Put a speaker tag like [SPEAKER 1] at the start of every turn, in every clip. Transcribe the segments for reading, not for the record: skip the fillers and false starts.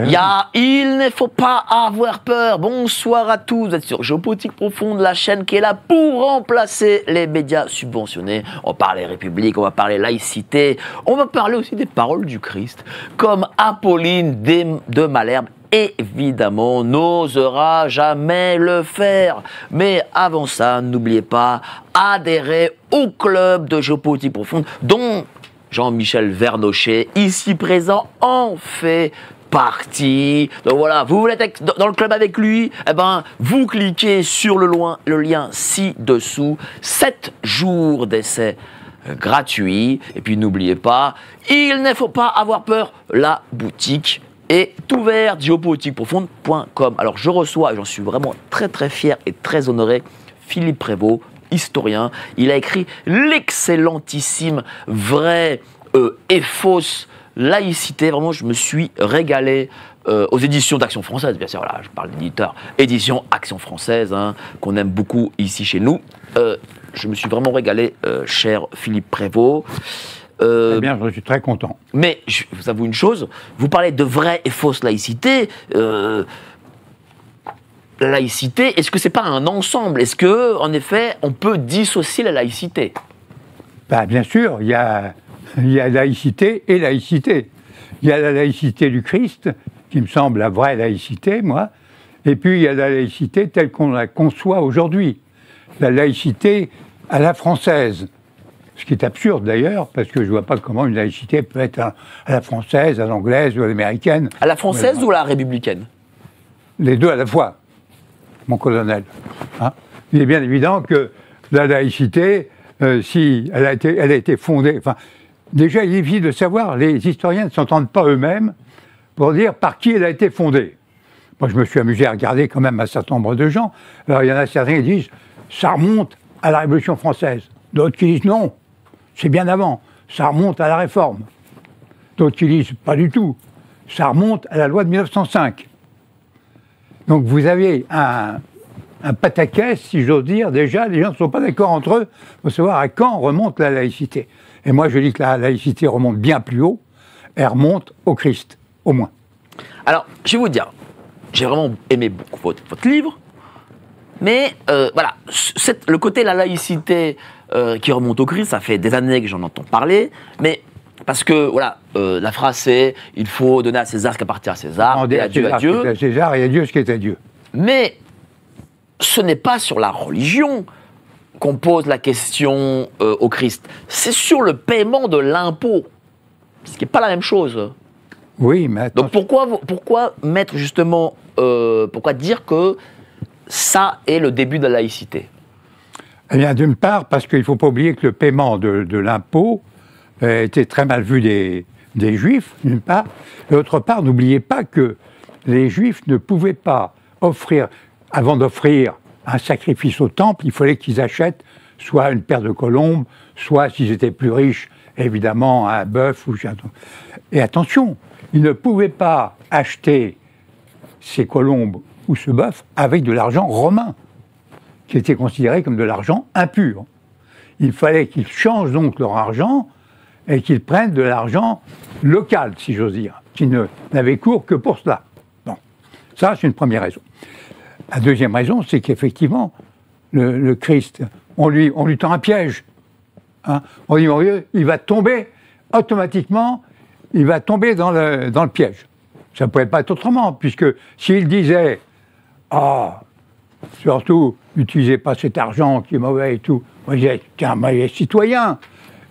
[SPEAKER 1] Il ne faut pas avoir peur. Bonsoir à tous, vous êtes sur Géopolitique Profonde, la chaîne qui est là pour remplacer les médias subventionnés. On va parler République, on va parler laïcité, on va parler aussi des paroles du Christ, comme Apolline de Malherbe, évidemment, n'osera jamais le faire. Mais avant ça, n'oubliez pas, adhérez au club de Géopolitique Profonde, dont Jean-Michel Vernochet, ici présent, en fait partie. Donc voilà, vous voulez être dans le club avec lui, eh ben, vous cliquez sur le lien ci-dessous. 7 jours d'essai gratuit. Et puis n'oubliez pas, il ne faut pas avoir peur, la boutique est ouverte, géopolitiqueprofonde.com. Alors je reçois, et j'en suis vraiment très très fier et très honoré, Philippe Prévost, historien. Il a écrit l'excellentissime Vraie et Fausse Laïcité. Vraiment, je me suis régalé aux éditions d'Action Française, bien sûr. Là, je parle d'éditeur, édition Action Française, hein, qu'on aime beaucoup ici chez nous. Je me suis vraiment régalé, cher Philippe Prévost.
[SPEAKER 2] Eh bien, je suis très content.
[SPEAKER 1] Mais je vous avoue une chose, vous parlez de vraie et fausse laïcité. La laïcité, est-ce que c'est pas un ensemble? Est-ce que, en effet, on peut dissocier la laïcité?
[SPEAKER 2] Ben, bien sûr, il y a laïcité et laïcité. Il y a la laïcité du Christ, qui me semble la vraie laïcité, moi, et puis il y a la laïcité telle qu'on la conçoit aujourd'hui. La laïcité à la française. Ce qui est absurde d'ailleurs, parce que je ne vois pas comment une laïcité peut être à la française, à l'anglaise ou à l'américaine.
[SPEAKER 1] À la française ou à la républicaine?
[SPEAKER 2] Les deux à la fois, mon colonel. Hein? Il est bien évident que la laïcité, si elle a été fondée... Enfin, déjà, il est difficile de savoir, les historiens ne s'entendent pas eux-mêmes pour dire par qui elle a été fondée. Moi, je me suis amusé à regarder quand même un certain nombre de gens. Alors, il y en a certains qui disent, ça remonte à la Révolution française. D'autres qui disent, non, c'est bien avant, ça remonte à la Réforme. D'autres qui disent, pas du tout, ça remonte à la loi de 1905. Donc, vous avez un pataquès, si j'ose dire, déjà, les gens ne sont pas d'accord entre eux pour savoir à quand remonte la laïcité. Et moi, je dis que la laïcité remonte bien plus haut, elle remonte au Christ, au moins.
[SPEAKER 1] Alors, je vais vous dire, j'ai vraiment aimé beaucoup votre livre, mais voilà, le côté de la laïcité qui remonte au Christ, ça fait des années que j'en entends parler, mais parce que, voilà, la phrase c'est « il faut donner à César ce qui appartient à César, et à Dieu à Dieu ».
[SPEAKER 2] À César et à Dieu ce qui est à Dieu.
[SPEAKER 1] Mais ce n'est pas sur la religion qu'on pose la question au Christ, c'est sur le paiement de l'impôt, ce qui n'est pas la même chose.
[SPEAKER 2] Oui, mais
[SPEAKER 1] donc pourquoi mettre justement, pourquoi dire que ça est le début de la laïcité?
[SPEAKER 2] Eh bien, d'une part, parce qu'il ne faut pas oublier que le paiement de l'impôt était très mal vu des Juifs, d'une part. Et d'autre part, n'oubliez pas que les Juifs ne pouvaient pas offrir, avant d'offrir un sacrifice au temple, il fallait qu'ils achètent soit une paire de colombes, soit, s'ils étaient plus riches, évidemment, un bœuf. Et attention, ils ne pouvaient pas acheter ces colombes ou ce bœuf avec de l'argent romain, qui était considéré comme de l'argent impur. Il fallait qu'ils changent donc leur argent et qu'ils prennent de l'argent local, si j'ose dire, qui n'avait cours que pour cela. Bon, ça c'est une première raison. La deuxième raison, c'est qu'effectivement, le Christ, on lui tend un piège. Hein. On dit, mon Dieu, il va tomber automatiquement, il va tomber dans le piège. Ça ne pouvait pas être autrement, puisque s'il disait, surtout, n'utilisez pas cet argent qui est mauvais et tout, moi je disais, tu es un mauvais citoyen.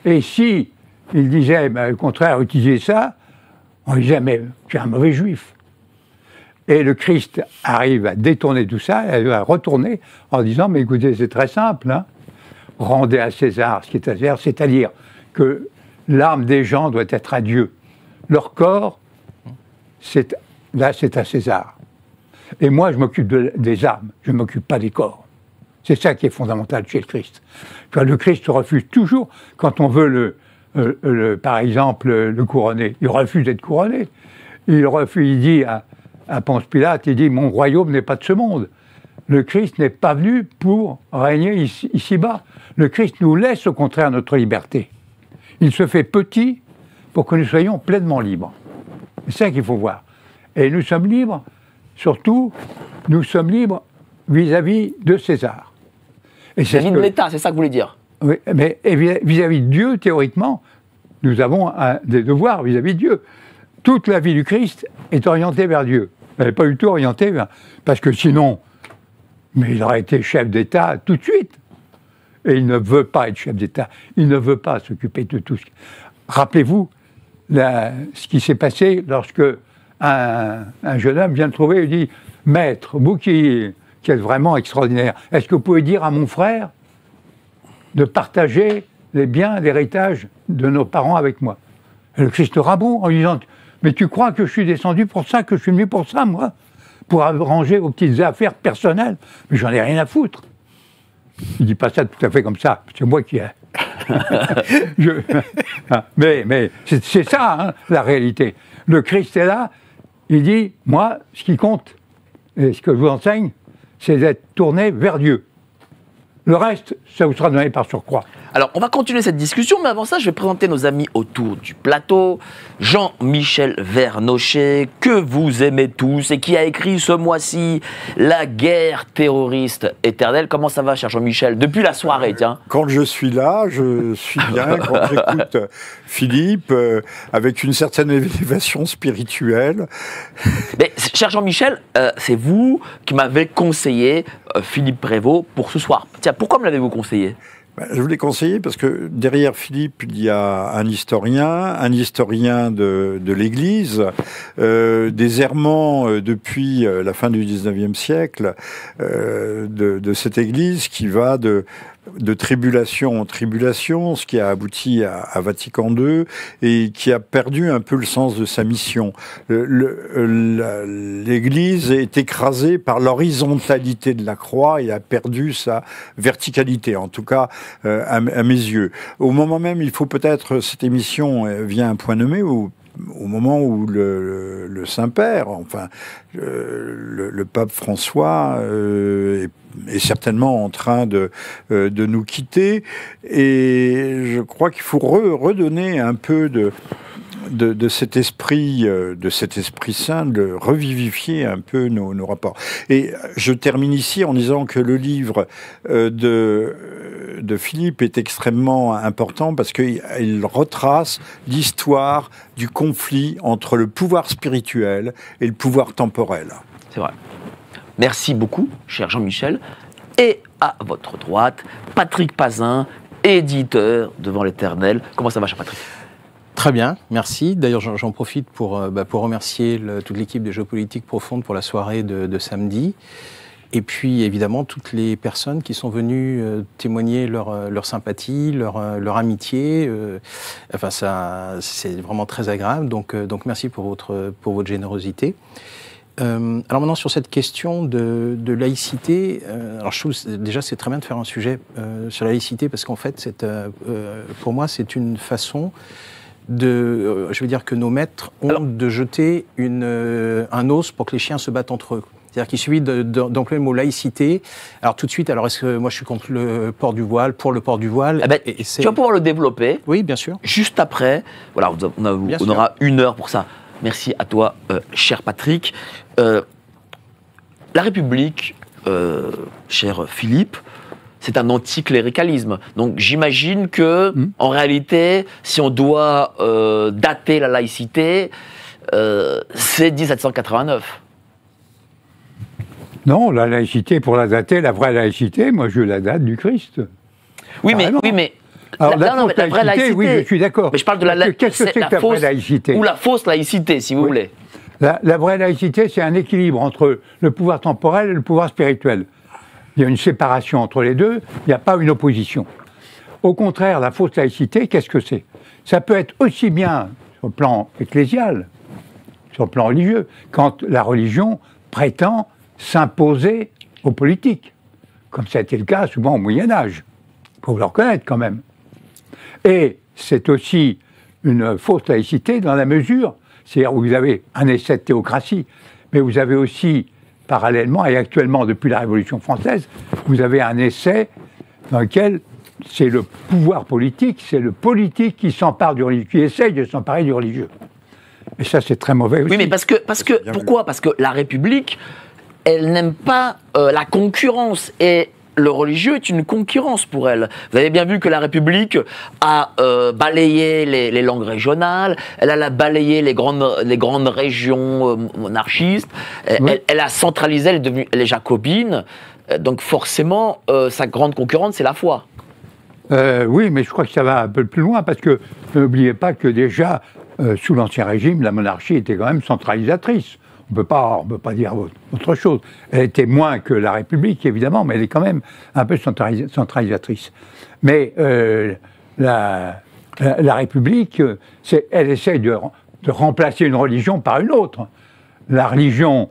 [SPEAKER 2] Et si il disait, au contraire, utilisez ça, on disait, mais tu es un mauvais juif. Et le Christ arrive à détourner tout ça, à retourner en disant, mais écoutez, c'est très simple, hein, rendez à César ce qui est à César, c'est-à-dire que l'âme des gens doit être à Dieu. Leur corps, c'est à César. Et moi, je m'occupe des âmes, je ne m'occupe pas des corps. C'est ça qui est fondamental chez le Christ. Le Christ refuse toujours, quand on veut par exemple, le couronner, il refuse d'être couronné. Il dit à Ponce Pilate, il dit « Mon royaume n'est pas de ce monde ». Le Christ n'est pas venu pour régner ici-bas. Le Christ nous laisse au contraire notre liberté. Il se fait petit pour que nous soyons pleinement libres. C'est ça qu'il faut voir. Et nous sommes libres, surtout, nous sommes libres vis-à-vis de César.
[SPEAKER 1] Vis-à-vis de l'État, c'est ça que vous voulez dire?
[SPEAKER 2] Oui, mais vis-à-vis de Dieu, théoriquement, nous avons des devoirs vis-à-vis de Dieu. Toute la vie du Christ est orientée vers Dieu. Elle n'est pas du tout orientée vers... Parce que sinon, mais il aurait été chef d'État tout de suite. Et il ne veut pas être chef d'État. Il ne veut pas s'occuper de tout. Rappelez-vous ce qui s'est passé lorsque un jeune homme vient le trouver et lui dit « Maître, vous qui êtes vraiment extraordinaire, est-ce que vous pouvez dire à mon frère de partager les biens d'héritage de nos parents avec moi ?» Et le Christ rabot en lui disant « Mais tu crois que je suis descendu pour ça, que je suis venu pour ça, moi ? Pour arranger vos petites affaires personnelles ? Mais j'en ai rien à foutre. » Il ne dit pas ça tout à fait comme ça, c'est moi qui ai... mais c'est ça, hein, la réalité. Le Christ est là, il dit, moi, ce qui compte, et ce que je vous enseigne, c'est d'être tourné vers Dieu. Le reste, ça vous sera donné par surcroît.
[SPEAKER 1] Alors, on va continuer cette discussion, mais avant ça, je vais présenter nos amis autour du plateau. Jean-Michel Vernochet, que vous aimez tous, et qui a écrit ce mois-ci « La guerre terroriste éternelle ». Comment ça va, cher Jean-Michel? Depuis la soirée, tiens.
[SPEAKER 3] Quand je suis là, je suis bien. Quand j'écoute Philippe, avec une certaine élévation spirituelle.
[SPEAKER 1] Mais, cher Jean-Michel, c'est vous qui m'avez conseillé Philippe Prévost pour ce soir. Tiens, pourquoi me l'avez-vous conseillé?
[SPEAKER 3] Je vous l'ai conseillé parce que derrière Philippe, il y a un historien de l'Église, des errements depuis la fin du 19e siècle de cette Église qui va de tribulation en tribulation, ce qui a abouti à Vatican II et qui a perdu un peu le sens de sa mission. L'Église est écrasée par l'horizontalité de la croix et a perdu sa verticalité, en tout cas à mes yeux. Au moment même, il faut peut-être, cette émission vient à un point nommé où au moment où le Saint-Père, enfin le pape François est certainement en train de nous quitter, et je crois qu'il faut redonner un peu de cet esprit saint, de revivifier un peu nos rapports. Et je termine ici en disant que le livre de Philippe est extrêmement important parce qu'il retrace l'histoire du conflit entre le pouvoir spirituel et le pouvoir temporel.
[SPEAKER 1] C'est vrai. Merci beaucoup, cher Jean-Michel. Et à votre droite, Patrick Pazin, éditeur devant l'Éternel. Comment ça va, cher Patrick?
[SPEAKER 4] Très bien, merci. D'ailleurs, j'en profite pour remercier toute l'équipe de Géopolitique Profonde pour la soirée de samedi. Et puis, évidemment, toutes les personnes qui sont venues témoigner leur sympathie, leur amitié. Enfin, ça, c'est vraiment très agréable. Donc merci pour votre générosité. Alors maintenant, sur cette question de laïcité, alors je trouve déjà c'est très bien de faire un sujet sur la laïcité parce qu'en fait, pour moi, c'est une façon je veux dire que nos maîtres ont de jeter un os pour que les chiens se battent entre eux. C'est-à-dire qu'il suffit d'employer le mot laïcité. Alors tout de suite, est-ce que moi je suis contre le port du voile, pour le port du voile
[SPEAKER 1] tu vas pouvoir le développer.
[SPEAKER 4] Oui, bien sûr.
[SPEAKER 1] Juste après, voilà, on aura 1 heure pour ça. Merci à toi, cher Patrick. La République, cher Philippe, c'est un anticléricalisme. Donc j'imagine que, en réalité, si on doit dater la laïcité, c'est 1789.
[SPEAKER 2] Non, la laïcité, pour la dater, la vraie laïcité, moi je la date du Christ.
[SPEAKER 1] Oui, mais
[SPEAKER 2] alors, la vraie laïcité, oui, je suis d'accord.
[SPEAKER 1] Mais je parle de la laïcité.
[SPEAKER 2] Qu'est-ce que c'est que la vraie laïcité?
[SPEAKER 1] Ou la fausse laïcité, si vous voulez.
[SPEAKER 2] La vraie laïcité, c'est un équilibre entre le pouvoir temporel et le pouvoir spirituel. Il y a une séparation entre les deux, il n'y a pas une opposition. Au contraire, la fausse laïcité, qu'est-ce que c'est? Ça peut être aussi bien sur le plan ecclésial, sur le plan religieux, quand la religion prétend s'imposer aux politiques, comme ça a été le cas souvent au Moyen-Âge. Il faut le reconnaître quand même. Et c'est aussi une fausse laïcité dans la mesure, c'est-à-dire où vous avez un essai de théocratie, mais vous avez aussi, parallèlement, et actuellement depuis la Révolution française, vous avez un essai dans lequel c'est le pouvoir politique, c'est le politique qui s'empare du religieux, qui essaye de s'emparer du religieux. Et ça, c'est très mauvais aussi.
[SPEAKER 1] Oui, mais pourquoi ? Parce que la République, elle n'aime pas la concurrence. Et le religieux est une concurrence pour elle. Vous avez bien vu que la République a balayé les langues régionales, elle a balayé les grandes régions monarchistes,
[SPEAKER 2] Oui.
[SPEAKER 1] elle a centralisé, elle est devenue les jacobines. Donc forcément, sa grande concurrente, c'est la foi.
[SPEAKER 2] Oui, mais je crois que ça va un peu plus loin, parce que n'oubliez pas que déjà, sous l'Ancien Régime, la monarchie était quand même centralisatrice. On ne peut pas dire autre chose. Elle était moins que la République, évidemment, mais elle est quand même un peu centralisatrice. Mais la République, elle essaie de remplacer une religion par une autre. La religion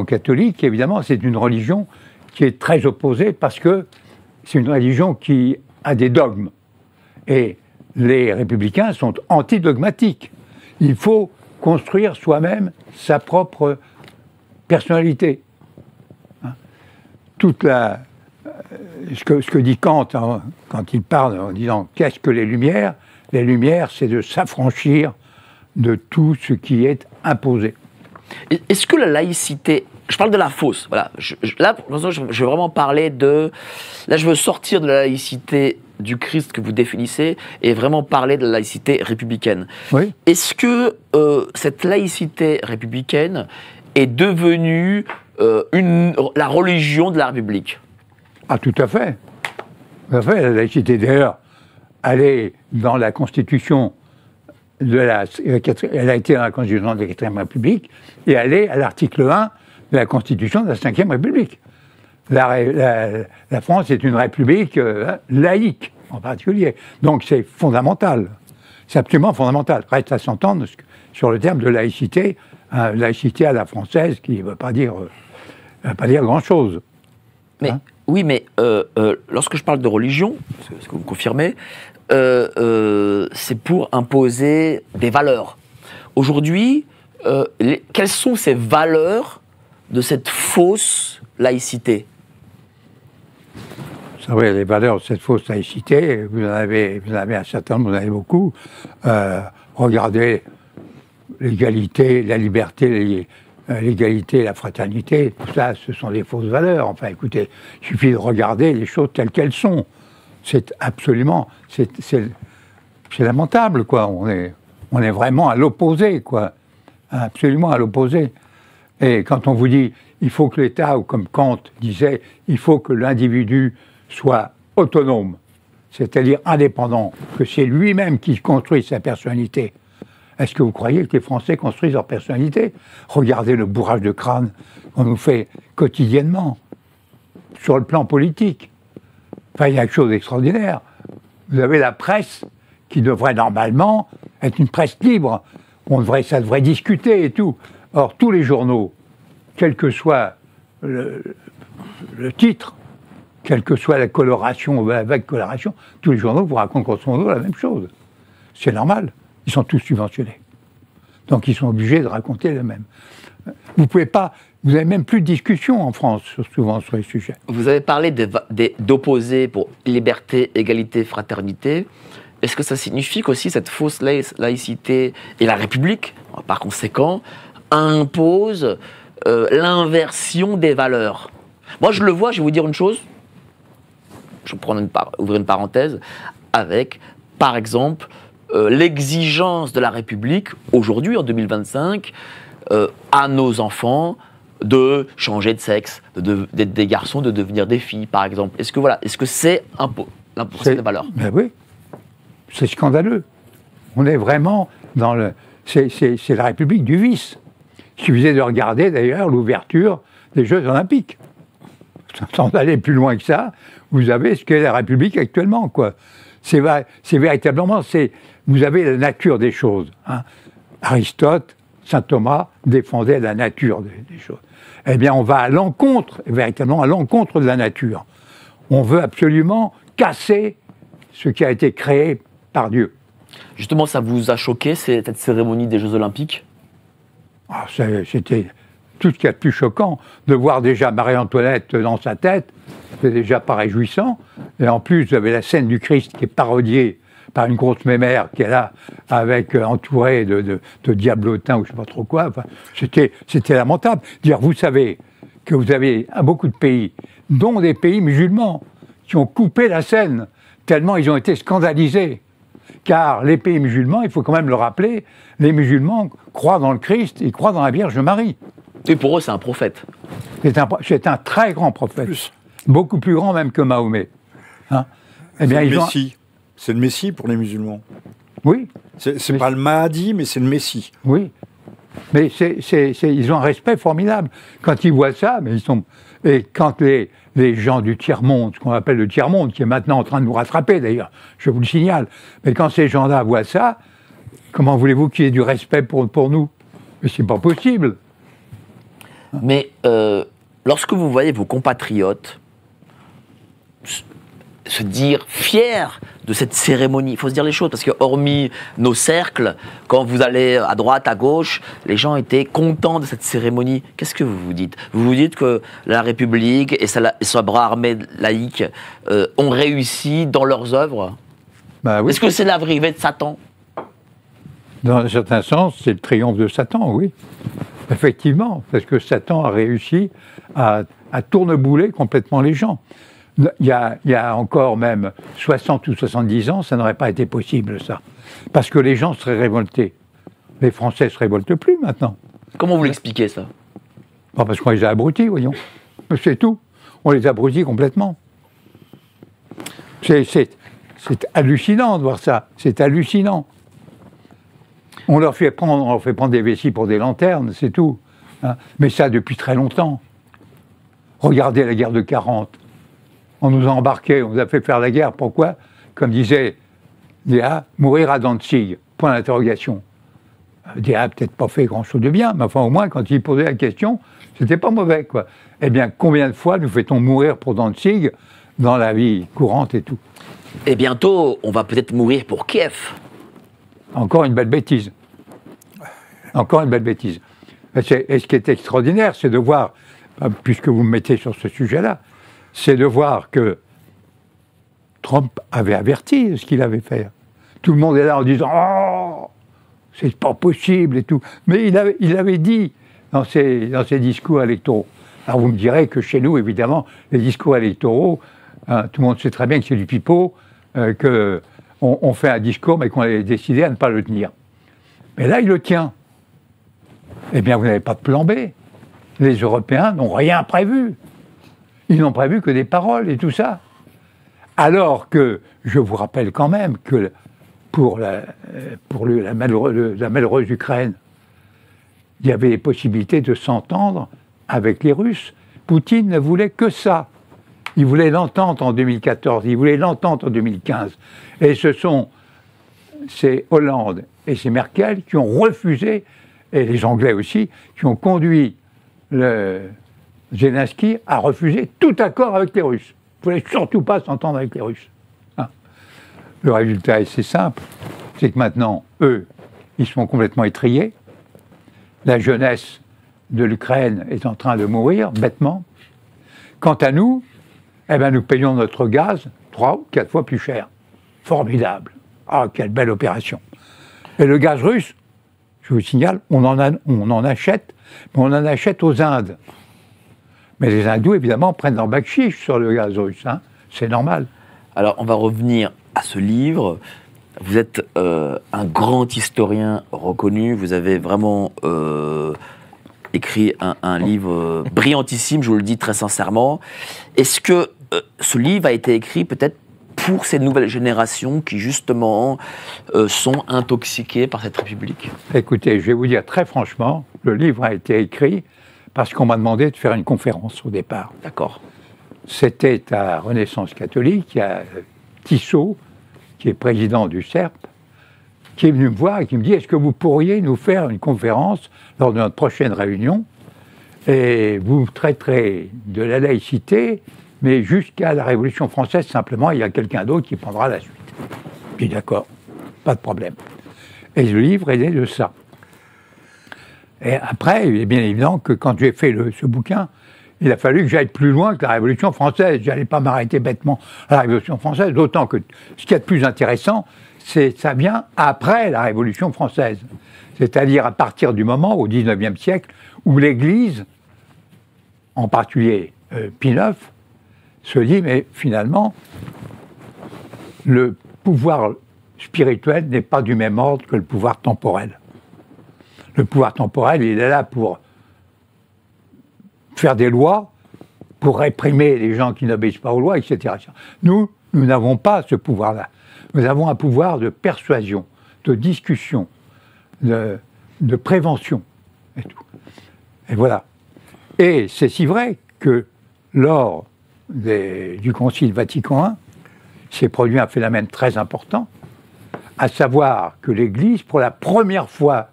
[SPEAKER 2] catholique, évidemment, c'est une religion qui est très opposée, parce que c'est une religion qui a des dogmes. Et les républicains sont antidogmatiques. Il faut construire soi-même sa propre personnalité. Ce que dit Kant, hein, quand il parle en disant « qu'est-ce que les Lumières ?» Les Lumières, c'est de s'affranchir de tout ce qui est imposé.
[SPEAKER 1] Est-ce que la laïcité... Je parle de la fausse. Voilà. Là, je veux vraiment parler de... Là, je veux sortir de la laïcité du Christ que vous définissez et vraiment parler de la laïcité républicaine.
[SPEAKER 2] Oui.
[SPEAKER 1] Est-ce que cette laïcité républicaine est devenue la religion de la République ?
[SPEAKER 2] Ah, tout à fait. Tout à fait. La laïcité, d'ailleurs, elle est dans la Constitution elle a été dans la Constitution de la 4e République et elle est à l'article 1 de la Constitution de la 5e République. La France est une république laïque, en particulier. Donc c'est fondamental. C'est absolument fondamental. Reste à s'entendre sur le terme de laïcité, laïcité à la française, qui ne veut pas dire grand-chose.
[SPEAKER 1] Mais, oui, mais lorsque je parle de religion, ce que vous confirmez, c'est pour imposer des valeurs. Aujourd'hui, quelles sont ces valeurs de cette fausse laïcité ?
[SPEAKER 2] Vous savez, les valeurs de cette fausse laïcité, vous en avez un certain nombre, vous en avez beaucoup. Regardez l'égalité, la liberté, l'égalité, la fraternité, tout ça, ce sont des fausses valeurs. Enfin, écoutez, il suffit de regarder les choses telles qu'elles sont. C'est absolument, c'est lamentable, quoi. On est vraiment à l'opposé, quoi. Absolument à l'opposé. Et quand on vous dit, il faut que l'État, ou comme Kant disait, il faut que l'individu soit autonome, c'est-à-dire indépendant, que c'est lui-même qui construit sa personnalité. Est-ce que vous croyez que les Français construisent leur personnalité ? Regardez le bourrage de crâne qu'on nous fait quotidiennement, sur le plan politique. Enfin, il y a quelque chose d'extraordinaire. Vous avez la presse qui devrait normalement être une presse libre. Ça devrait discuter et tout. Or, tous les journaux, quel que soit le titre, quelle que soit la coloration ou la vague coloration, tous les journaux vous racontent grosso modo la même chose. C'est normal. Ils sont tous subventionnés. Donc, ils sont obligés de raconter le même. Vous n'avez même plus de discussion en France souvent sur les sujets.
[SPEAKER 1] Vous avez parlé d'opposer pour liberté, égalité, fraternité. Est-ce que ça signifie qu'aussi cette fausse laïcité et la République, par conséquent, impose l'inversion des valeurs ? Moi, je le vois, je vais vous dire une chose. Je vais ouvrir une parenthèse avec, par exemple, l'exigence de la République, aujourd'hui, en 2025, à nos enfants de changer de sexe, d'être des garçons, de devenir des filles, par exemple. Est-ce que c'est l'imposition des valeurs ?
[SPEAKER 2] Ben oui, c'est scandaleux. On est vraiment dans le... C'est la République du vice. Il suffisait de regarder, d'ailleurs, l'ouverture des Jeux Olympiques. Sans aller plus loin que ça, vous avez ce qu'est la République actuellement, quoi. C'est véritablement... Vous avez la nature des choses. Hein. Aristote, saint Thomas défendaient la nature des choses. Eh bien, on va véritablement à l'encontre de la nature. On veut absolument casser ce qui a été créé par Dieu.
[SPEAKER 1] Justement, ça vous a choqué, cette cérémonie des Jeux Olympiques ?
[SPEAKER 2] C'était tout ce qu'il y a de plus choquant. De voir déjà Marie-Antoinette dans sa tête, c'est déjà pas réjouissant. Et en plus, vous avez la scène du Christ qui est parodiée par une grosse mémère qui est là, avec entourée de diablotins ou je ne sais pas trop quoi. Enfin, c'était lamentable. Dire, vous savez que vous avez beaucoup de pays, dont des pays musulmans, qui ont coupé la scène, tellement ils ont été scandalisés. Car les pays musulmans, il faut quand même le rappeler, les musulmans croient dans le Christ, ils croient dans la Vierge Marie.
[SPEAKER 1] Et pour eux, c'est un prophète.
[SPEAKER 2] C'est un très grand prophète. Beaucoup plus grand même que Mahomet. Hein?
[SPEAKER 3] Eh bien, c'est le Messie. C'est le Messie pour les musulmans.
[SPEAKER 2] Oui.
[SPEAKER 3] C'est pas le Mahdi, mais c'est le Messie.
[SPEAKER 2] Oui. Mais ils ont un respect formidable. Quand ils voient ça, mais ils sont... Et quand les gens du tiers-monde, ce qu'on appelle le tiers-monde, qui est maintenant en train de nous rattraper d'ailleurs, je vous le signale, mais quand ces gens-là voient ça, comment voulez-vous qu'il y ait du respect pour nous? Mais c'est pas possible.
[SPEAKER 1] Mais lorsque vous voyez vos compatriotes se dire fiers de cette cérémonie, il faut se dire les choses, parce que hormis nos cercles, quand vous allez à droite, à gauche, les gens étaient contents de cette cérémonie. Qu'est-ce que vous vous dites? Vous vous dites que la République et sa bras armé laïque ont réussi dans leurs œuvres?
[SPEAKER 2] Bah oui.
[SPEAKER 1] Est-ce que c'est l'arrivée de Satan?
[SPEAKER 2] Dans un certain sens, c'est le triomphe de Satan, oui. Effectivement, parce que Satan a réussi à tournebouler complètement les gens. Il y a encore même 60 ou 70 ans, ça n'aurait pas été possible, ça. Parce que les gens seraient révoltés. Les Français ne se révoltent plus maintenant.
[SPEAKER 1] Comment vous l'expliquez, ça?
[SPEAKER 2] Parce qu'on les a abrutis, voyons. C'est tout. On les a abrutis complètement. C'est hallucinant de voir ça. C'est hallucinant. On leur fait prendre des vessies pour des lanternes, c'est tout. Hein. Mais ça depuis très longtemps. Regardez la guerre de 40. On nous a embarqués, on nous a fait faire la guerre. Pourquoi? Comme disait Déa, mourir à Danzig. Point d'interrogation. Déa n'a peut-être pas fait grand-chose de bien, mais enfin au moins quand il posait la question, c'était pas mauvais, quoi. Eh bien, combien de fois nous fait-on mourir pour Danzig dans la vie courante et tout?
[SPEAKER 1] Et bientôt, on va peut-être mourir pour Kiev.
[SPEAKER 2] Encore une belle bêtise. Encore une belle bêtise. Et ce qui est extraordinaire, c'est de voir, puisque vous me mettez sur ce sujet-là, c'est de voir que Trump avait averti de ce qu'il avait fait. Tout le monde est là en disant « Oh, c'est pas possible » et tout. Mais il avait dit dans ses discours électoraux. Alors vous me direz que chez nous, évidemment, les discours électoraux, hein, tout le monde sait très bien que c'est du pipeau, qu'on fait un discours mais qu'on a décidé à ne pas le tenir. Mais là, il le tient. Eh bien, vous n'avez pas de plan B. Les Européens n'ont rien prévu. Ils n'ont prévu que des paroles et tout ça. Alors que, je vous rappelle quand même que pour la malheureuse Ukraine, il y avait les possibilités de s'entendre avec les Russes. Poutine ne voulait que ça. Il voulait l'entente en 2014, il voulait l'entente en 2015. Et ce sont ces Hollande et ces Merkel qui ont refusé, et les Anglais aussi, qui ont conduit Zelensky à refuser tout accord avec les Russes. Il ne fallait surtout pas s'entendre avec les Russes. Hein. Le résultat est assez simple, c'est que maintenant, eux, ils sont complètement étriés. La jeunesse de l'Ukraine est en train de mourir, bêtement. Quant à nous, eh ben, nous payons notre gaz 3 ou 4 fois plus cher. Formidable. Ah, quelle belle opération. Et le gaz russe, je vous signale, on en achète, mais on en achète aux Indes. Mais les Hindous, évidemment, prennent leur bakchich sur le gaz russe. Hein. C'est normal.
[SPEAKER 1] Alors, on va revenir à ce livre. Vous êtes un grand historien reconnu. Vous avez vraiment écrit un livre brillantissime, je vous le dis très sincèrement. Est-ce que ce livre a été écrit peut-être pour ces nouvelles générations qui, justement, sont intoxiquées par cette République?
[SPEAKER 2] Écoutez, je vais vous dire très franchement, le livre a été écrit parce qu'on m'a demandé de faire une conférence au départ.
[SPEAKER 1] D'accord.
[SPEAKER 2] C'était à Renaissance catholique, il y a Tissot, qui est président du CERP, qui est venu me voir et qui me dit « Est-ce que vous pourriez nous faire une conférence lors de notre prochaine réunion et vous traiterez de la laïcité, mais jusqu'à la Révolution française, simplement, il y a quelqu'un d'autre qui prendra la suite. » Je dis « D'accord, pas de problème. » Et le livre est né de ça. Et après, il est bien évident que quand j'ai fait ce bouquin, il a fallu que j'aille plus loin que la Révolution française. Je n'allais pas m'arrêter bêtement à la Révolution française, d'autant que ce qu'il y a de plus intéressant, ça vient après la Révolution française. C'est-à-dire à partir du moment, au XIXe siècle, où l'Église, en particulier Pie IX, se dit, mais finalement, le pouvoir spirituel n'est pas du même ordre que le pouvoir temporel. Le pouvoir temporel, il est là pour faire des lois, pour réprimer les gens qui n'obéissent pas aux lois, etc. Nous n'avons pas ce pouvoir-là. Nous avons un pouvoir de persuasion, de discussion, de prévention, et tout. Et voilà. Et c'est si vrai que lors du Concile Vatican I, s'est produit un phénomène très important, à savoir que l'Église, pour la première fois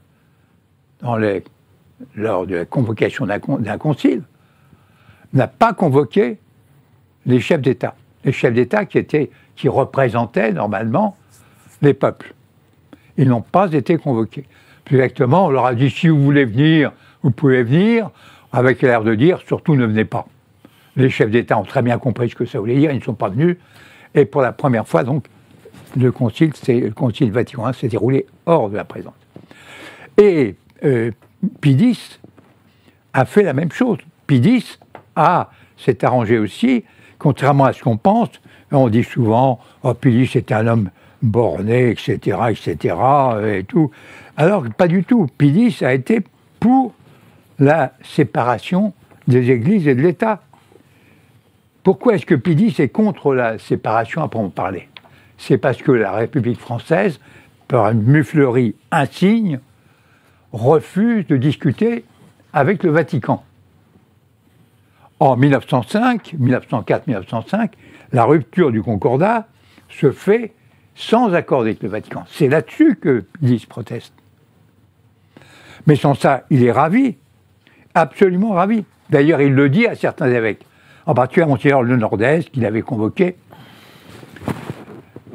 [SPEAKER 2] lors de la convocation d'un concile, n'a pas convoqué les chefs d'État. Les chefs d'État qui représentaient normalement les peuples. Ils n'ont pas été convoqués. Plus exactement, on leur a dit, si vous voulez venir, vous pouvez venir, avec l'air de dire, surtout ne venez pas. Les chefs d'État ont très bien compris ce que ça voulait dire, ils ne sont pas venus. Et pour la première fois, donc, le concile Vatican I s'est déroulé hors de la présence. Et Pie X a fait la même chose. Pie X s'est arrangé aussi, contrairement à ce qu'on pense. On dit souvent, oh, Pie X était un homme borné, etc., etc., et tout. Alors, pas du tout. Pie X a été pour la séparation des églises et de l'État. Pourquoi est-ce que Pie X est contre la séparation, après on parler? C'est parce que la République française, par une muflerie insigne, refuse de discuter avec le Vatican. En 1904-1905, la rupture du Concordat se fait sans accord avec le Vatican. C'est là-dessus que Pie X proteste. Mais sans ça, il est ravi, absolument ravi. D'ailleurs, il le dit à certains évêques, en particulier à Monseigneur Le Nordez, qu'il avait convoqué.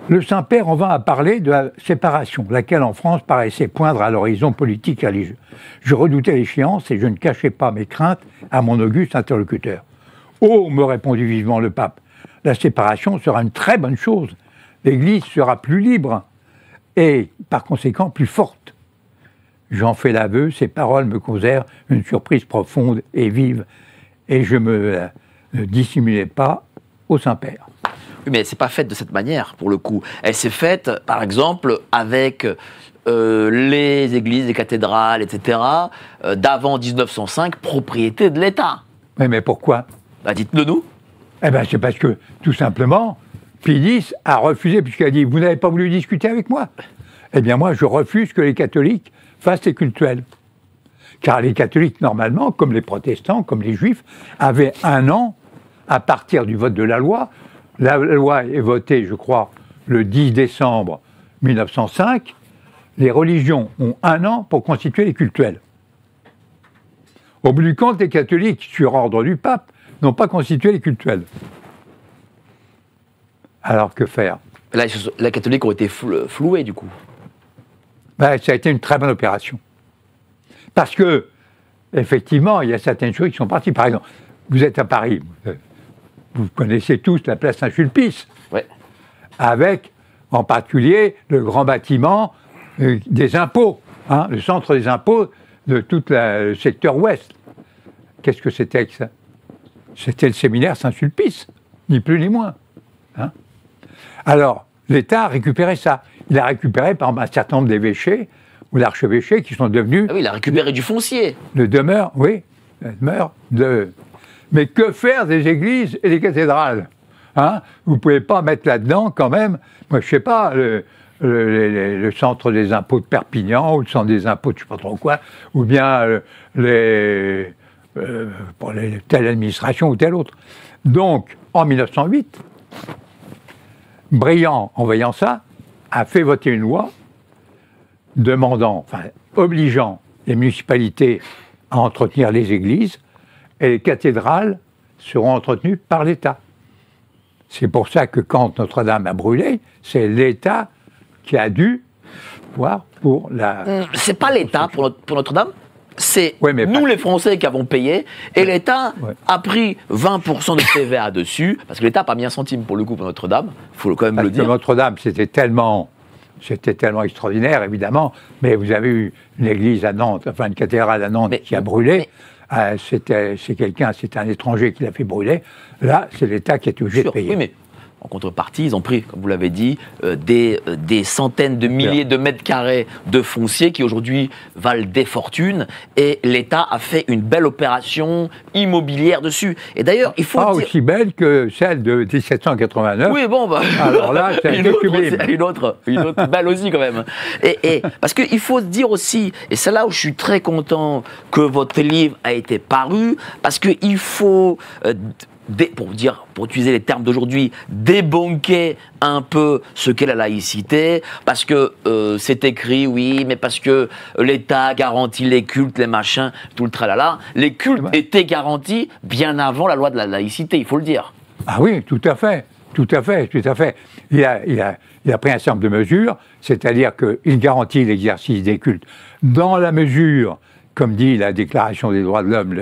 [SPEAKER 2] Le Saint-Père en vint à parler de la séparation, laquelle en France paraissait poindre à l'horizon politique et religieux. Je redoutais l'échéance et je ne cachais pas mes craintes à mon auguste interlocuteur. « Oh, me répondit vivement le pape, la séparation sera une très bonne chose. L'Église sera plus libre et, par conséquent, plus forte. » J'en fais l'aveu, ces paroles me causèrent une surprise profonde et vive, et je ne dissimulais pas au Saint-Père.
[SPEAKER 1] Oui, mais elle ne s'est pas faite de cette manière, pour le coup. Elle s'est faite, par exemple, avec les églises, les cathédrales, etc., d'avant 1905, propriété de l'État.
[SPEAKER 2] Oui, mais pourquoi?
[SPEAKER 1] Bah, dites-le nous.
[SPEAKER 2] Eh bien, c'est parce que, tout simplement, Pie X a refusé, puisqu'il a dit « Vous n'avez pas voulu discuter avec moi ?» Eh bien, moi, je refuse que les catholiques fassent les cultuels. Car les catholiques, normalement, comme les protestants, comme les juifs, avaient un an à partir du vote de la loi. La loi est votée, je crois, le 10 décembre 1905. Les religions ont un an pour constituer les cultuels. Au bout du compte, les catholiques, sur ordre du pape, n'ont pas constitué les cultuels. Alors que faire?
[SPEAKER 1] Là, les catholiques ont été floués, du coup.
[SPEAKER 2] Ben, ça a été une très bonne opération. Parce que, effectivement, il y a certaines choses qui sont parties. Par exemple, vous êtes à Paris, vous connaissez tous la place Saint-Sulpice,
[SPEAKER 1] ouais.
[SPEAKER 2] Avec, en particulier, le grand bâtiment des impôts, hein, le centre des impôts de tout le secteur ouest. Qu'est-ce que c'était que ça? C'était le séminaire Saint-Sulpice, ni plus ni moins. Hein. Alors, l'État a récupéré ça. Il a récupéré, par exemple, un certain nombre d'évêchés ou d'archevêchés qui sont devenus...
[SPEAKER 1] Ah oui, il a récupéré du foncier.
[SPEAKER 2] Le demeure, oui, la demeure de... Mais que faire des églises et des cathédrales, hein? Vous ne pouvez pas mettre là-dedans, quand même, moi, je ne sais pas, le centre des impôts de Perpignan, ou le centre des impôts de je ne sais pas trop quoi, ou bien telle administration ou telle autre. Donc, en 1908, Briand, en voyant ça, a fait voter une loi obligeant les municipalités à entretenir les églises, et les cathédrales seront entretenues par l'État. C'est pour ça que quand Notre-Dame a brûlé, c'est l'État qui a dû voir pour la...
[SPEAKER 1] C'est pas l'État pour Notre-Dame, c'est nous les Français qui avons payé, et l'État a pris 20% de TVA dessus, parce que l'État n'a pas mis un centime pour le coup pour Notre-Dame, il faut quand même le dire.
[SPEAKER 2] Parce que Notre-Dame, c'était tellement c'était tellement extraordinaire, évidemment, mais vous avez eu une église à Nantes, enfin une cathédrale à Nantes qui a brûlé. C'est un étranger qui l'a fait brûler. Là, c'est l'État qui est obligé de payer.
[SPEAKER 1] Oui, mais en contrepartie, ils ont pris, comme vous l'avez dit, des centaines de milliers de mètres carrés de foncier qui aujourd'hui valent des fortunes, et l'État a fait une belle opération immobilière dessus. Et d'ailleurs, il faut
[SPEAKER 2] pas
[SPEAKER 1] dire...
[SPEAKER 2] aussi belle que celle de 1789.
[SPEAKER 1] Oui, bon, bah...
[SPEAKER 2] Alors là, c'est
[SPEAKER 1] une autre belle aussi quand même. Et parce qu'il faut dire aussi, et c'est là où je suis très content que votre livre a été paru, parce qu'il faut... pour utiliser les termes d'aujourd'hui, débunker un peu ce qu'est la laïcité, parce que c'est écrit, oui, mais parce que l'État garantit les cultes, les machins, tout le tralala. Les cultes étaient garantis bien avant la loi de la laïcité, il faut le dire.
[SPEAKER 2] Ah oui, tout à fait. Il a pris un certain nombre de mesures, c'est-à-dire qu'il garantit l'exercice des cultes dans la mesure, comme dit la Déclaration des droits de l'homme,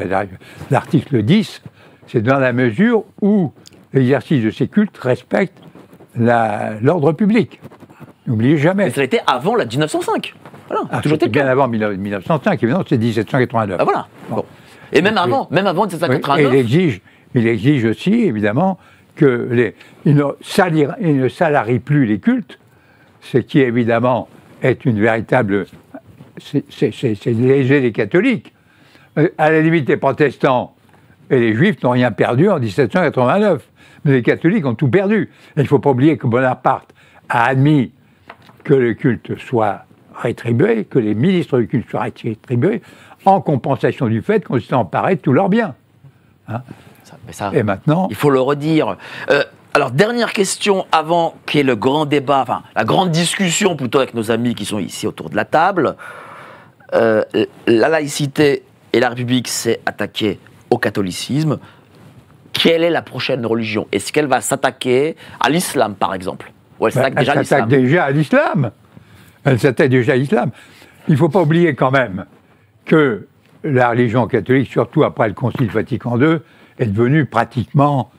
[SPEAKER 2] l'article 10, c'est dans la mesure où l'exercice de ces cultes respecte l'ordre public. N'oubliez jamais.
[SPEAKER 1] Mais ça a été avant la 1905. Voilà,
[SPEAKER 2] toujours été bien avant 1905, évidemment, c'est 1789.
[SPEAKER 1] Ah voilà. Bon. Et même avant 1789.
[SPEAKER 2] Et il exige aussi, évidemment, qu'il ne salarie plus les cultes, ce qui, évidemment, est une véritable... C'est léger les catholiques. À la limite, les protestants et les juifs n'ont rien perdu en 1789. Mais les catholiques ont tout perdu. Et il ne faut pas oublier que Bonaparte a admis que le culte soit rétribué, que les ministres du culte soient rétribués, en compensation du fait qu'on s'est emparé de tous leurs biens. Hein? Et maintenant...
[SPEAKER 1] Il faut le redire. Alors, dernière question avant qu'il y ait le grand débat, enfin, la grande discussion plutôt avec nos amis qui sont ici autour de la table. La laïcité et la République s'est attaquée au catholicisme. Quelle est la prochaine religion? Est-ce qu'elle va s'attaquer à l'islam, par exemple? Ou elle s'attaque déjà à l'islam?
[SPEAKER 2] Elle s'attaque déjà à l'islam. Il ne faut pas oublier quand même que la religion catholique, surtout après le Concile Vatican II, est devenue pratiquement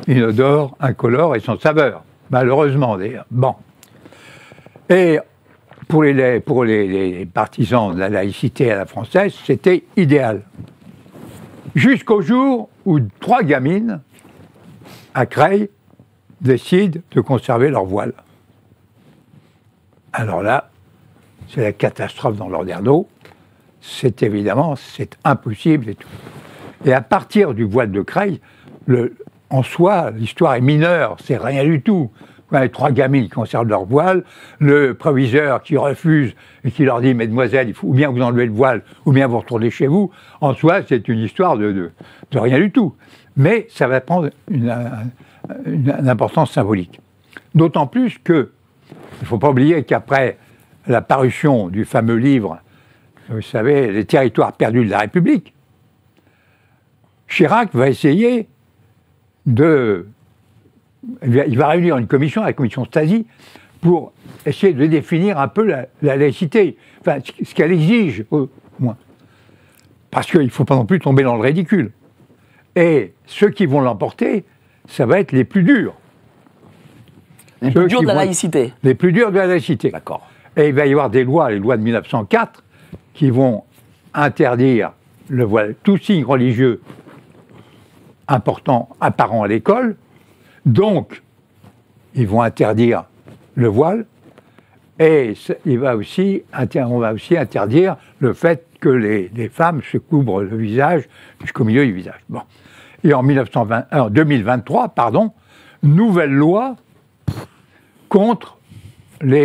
[SPEAKER 2] inodore, incolore et sans saveur. Malheureusement, d'ailleurs. Bon. Et pour les partisans de la laïcité à la française, c'était idéal. Jusqu'au jour où 3 gamines, à Creil, décident de conserver leur voile. Alors là, c'est la catastrophe dans l'Orderneau. C'est impossible et tout. Et à partir du voile de Creil, en soi, l'histoire est mineure, c'est rien du tout. Vous avez 3 gamines qui conservent leur voile, le proviseur qui refuse et qui leur dit « Mesdemoiselles, il faut ou bien vous enlever le voile, ou bien vous retournez chez vous », en soi, c'est une histoire de rien du tout. Mais ça va prendre une importance symbolique. D'autant plus que, il ne faut pas oublier qu'après la parution du fameux livre, vous savez, « Les territoires perdus de la République », Chirac va essayer il va réunir une commission, la commission Stasi, pour essayer de définir un peu la laïcité, enfin, ce qu'elle exige, au moins. Parce qu'il ne faut pas non plus tomber dans le ridicule. Et ceux qui vont l'emporter, ça va être les plus durs.
[SPEAKER 1] Les plus durs de la laïcité.
[SPEAKER 2] Les plus durs de la laïcité.
[SPEAKER 1] D'accord.
[SPEAKER 2] Et il va y avoir des lois, les lois de 1904, qui vont interdire le voile, tout signe religieux important, apparent à l'école. Donc, ils vont interdire le voile et on va aussi interdire le fait que les femmes se couvrent le visage jusqu'au milieu du visage. Bon. Et en 2023, nouvelle loi contre
[SPEAKER 1] la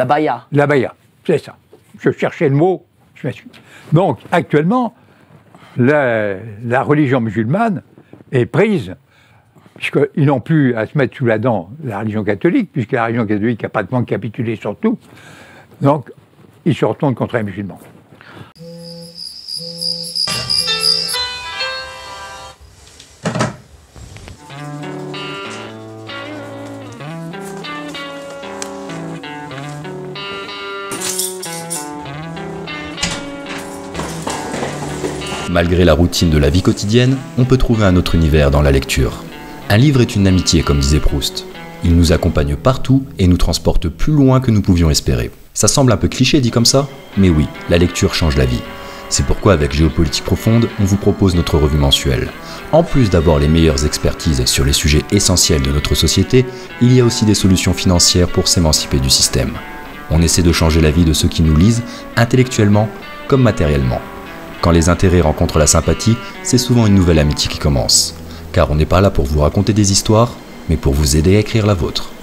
[SPEAKER 1] baya.
[SPEAKER 2] La baya, c'est ça. Je cherchais le mot, je m'excuse. Donc, actuellement, la religion musulmane est prise, puisqu'ils n'ont plus à se mettre sous la dent la religion catholique, puisque la religion catholique a pratiquement capitulé sur tout. Donc, ils se retournent contre les musulmans.
[SPEAKER 5] Malgré la routine de la vie quotidienne, on peut trouver un autre univers dans la lecture. Un livre est une amitié, comme disait Proust. Il nous accompagne partout et nous transporte plus loin que nous pouvions espérer. Ça semble un peu cliché dit comme ça, mais oui, la lecture change la vie. C'est pourquoi avec Géopolitique Profonde, on vous propose notre revue mensuelle. En plus d'avoir les meilleures expertises sur les sujets essentiels de notre société, il y a aussi des solutions financières pour s'émanciper du système. On essaie de changer la vie de ceux qui nous lisent, intellectuellement comme matériellement. Quand les intérêts rencontrent la sympathie, c'est souvent une nouvelle amitié qui commence. Car on n'est pas là pour vous raconter des histoires, mais pour vous aider à écrire la vôtre.